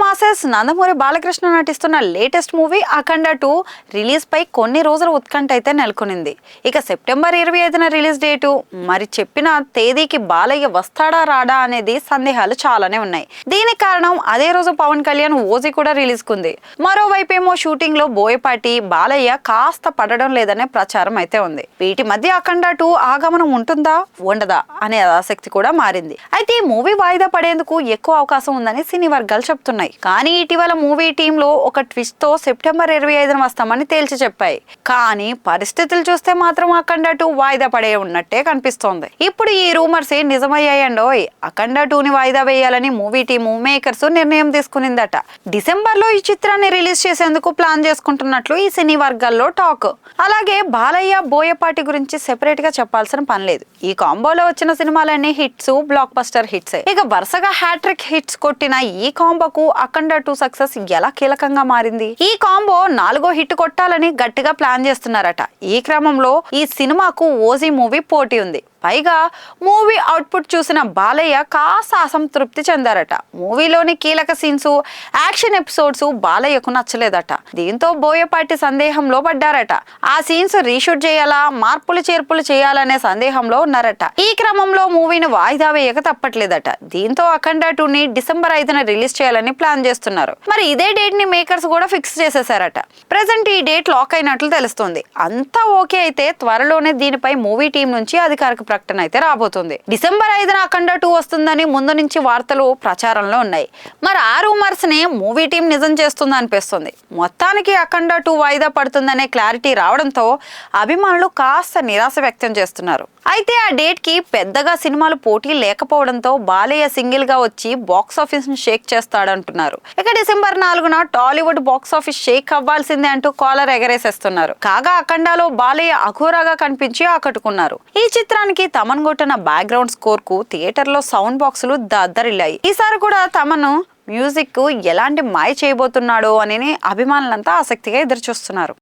Masses Nandamuri Balakrishna నటిస్తున్న latest movie అఖండ 2 release పై కొన్ని రోజుల ఉత్కంఠ అయితే నెలకొనింది. ఇక సెప్టెంబర్ 25న రిలీజ్ డేటు, మరి చెప్పిన తేదీకి బాలయ్య వస్తాడా రాడా అనేది సందేహాలు చాలానే ఉన్నాయి. దీనికి కారణం అదే రోజు పవన్ కళ్యాణ్ ఓజీ కూడా రిలీజ్ కుంది. మరోవైపేమో షూటింగ్ లో బోయపాటి బాలయ్య కాస్త పడడం లేదనే ప్రచారం అయితే ఉంది. వీటి మధ్య అఖండ 2 ఆగమనం ఉంటుందా ఉండదా అనే ఆసక్తి కూడా మారింది. అయితే ఈ మూవీ వాయిదా పడేందుకు ఎక్కువ అవకాశం ఉందని సినీ వర్గాలు చెప్తున్నాయి. కానీ ఇటీవల మూవీ టీమ్ లో ఒక ట్విస్ట్ తో సెప్టెంబర్ 25న వస్తామని తేల్చి చెప్పాయి. కానీ పరిస్థితులు చూస్తే మాత్రం అఖండ 2 వాయిదా పడే ఉన్నట్టే కనిపిస్తోంది. ఇప్పుడు ఈ రూమర్స్ నిజమయ్యాయండోయ్. అఖండ 2ని వాయిదా వేయాలని మూవీ టీము మేకర్స్ నిర్ణయం తీసుకునిందట. డిసెంబర్ లో ఈ చిత్రాన్ని రిలీజ్ చేసేందుకు ప్లాన్ చేసుకుంటున్నట్లు ఈ సినీ వర్గాల్లో టాక్. అలాగే బాలయ్య బోయపాటి గురించి సెపరేట్ గా చెప్పాల్సిన పని లేదు. ఈ కాంబోలో వచ్చిన సినిమాలన్నీ హిట్స్, బ్లాక్ బస్టర్ హిట్స్. ఇక వరుసగా హ్యాట్రిక్ హిట్స్ కొట్టిన ఈ కాంబోకు అఖండ 2 సక్సెస్ ఎలా కీలకంగా మారింది. ఈ కాంబో 4వ హిట్ కొట్టాలని గట్టిగా ప్లాన్ చేస్తున్నారట. ఈ క్రమంలో ఈ సినిమాకు ఓజీ మూవీ పోటీ ఉంది. పైగా మూవీ అవుట్పుట్ చూసిన బాలయ్య కాస్త అసంతృప్తి చెందారట. మూవీలోని కీలక సీన్స్, యాక్షన్ ఎపిసోడ్స్ బాలయ్యకు నచ్చలేదట. దీంతో బోయపాటి సందేహంలో పడ్డారట. ఆ సీన్స్ రీషూట్ చేయాలా, మార్పులు చేర్పులు చేయాలనే సందేహంలో ఉన్నారట. ఈ క్రమంలో మూవీని వాయిదా వేయక తప్పట్లేదట. దీంతో అఖండ 2ని డిసెంబర్ 5న రిలీజ్ చేయాలని ప్లాన్ చేస్తున్నారు. మరి ఇదే డేట్ ని మేకర్స్ కూడా ఫిక్స్ చేసేసారట. ప్రెసెంట్ ఈ డేట్ లాక్ అయినట్లు తెలుస్తుంది. అంతా ఓకే అయితే త్వరలోనే దీనిపై మూవీ టీం నుంచి అధికారిక ప్రకటన అయితే రాబోతుంది. డిసెంబర్ 5న అఖండ 2 వస్తుందని ముందు నుంచి వార్తలు ప్రచారంలో ఉన్నాయి. మరి ఆ రూమర్స్ ని మూవీ టీం నిజం చేస్తుంది అనిపిస్తుంది. మొత్తానికి అఖండ 2 వాయిదా పడుతుందనే క్లారిటీ రావడంతో అభిమానులు కాస్త నిరాశ వ్యక్తం చేస్తున్నారు. అయితే ఆ డేట్ కి పెద్దగా సినిమాలు పోటీ లేకపోవడంతో బాలయ్య సింగిల్ గా వచ్చి బాక్స్ ఆఫీస్ ని షేక్ చేస్తాడంటున్నారు. ఇక డిసెంబర్ 4న టాలీవుడ్ బాక్స్ ఆఫీస్ షేక్ అవ్వాల్సిందే అంటూ కాలర్ ఎగరేసేస్తున్నారు. కాగా అఖండాలో బాలయ్య అఘోరాగా కనిపించి ఆకట్టుకున్నారు. ఈ చిత్రానికి తమన్ కొట్టిన బ్యాక్గ్రౌండ్ స్కోర్ కు థియేటర్ లో సౌండ్ బాక్సులు దద్దరిల్లాయి. ఈసారి కూడా తమను మ్యూజిక్ ఎలాంటి మాయ చేయబోతున్నాడో అని అభిమానులంతా ఆసక్తిగా ఎదురు చూస్తున్నారు.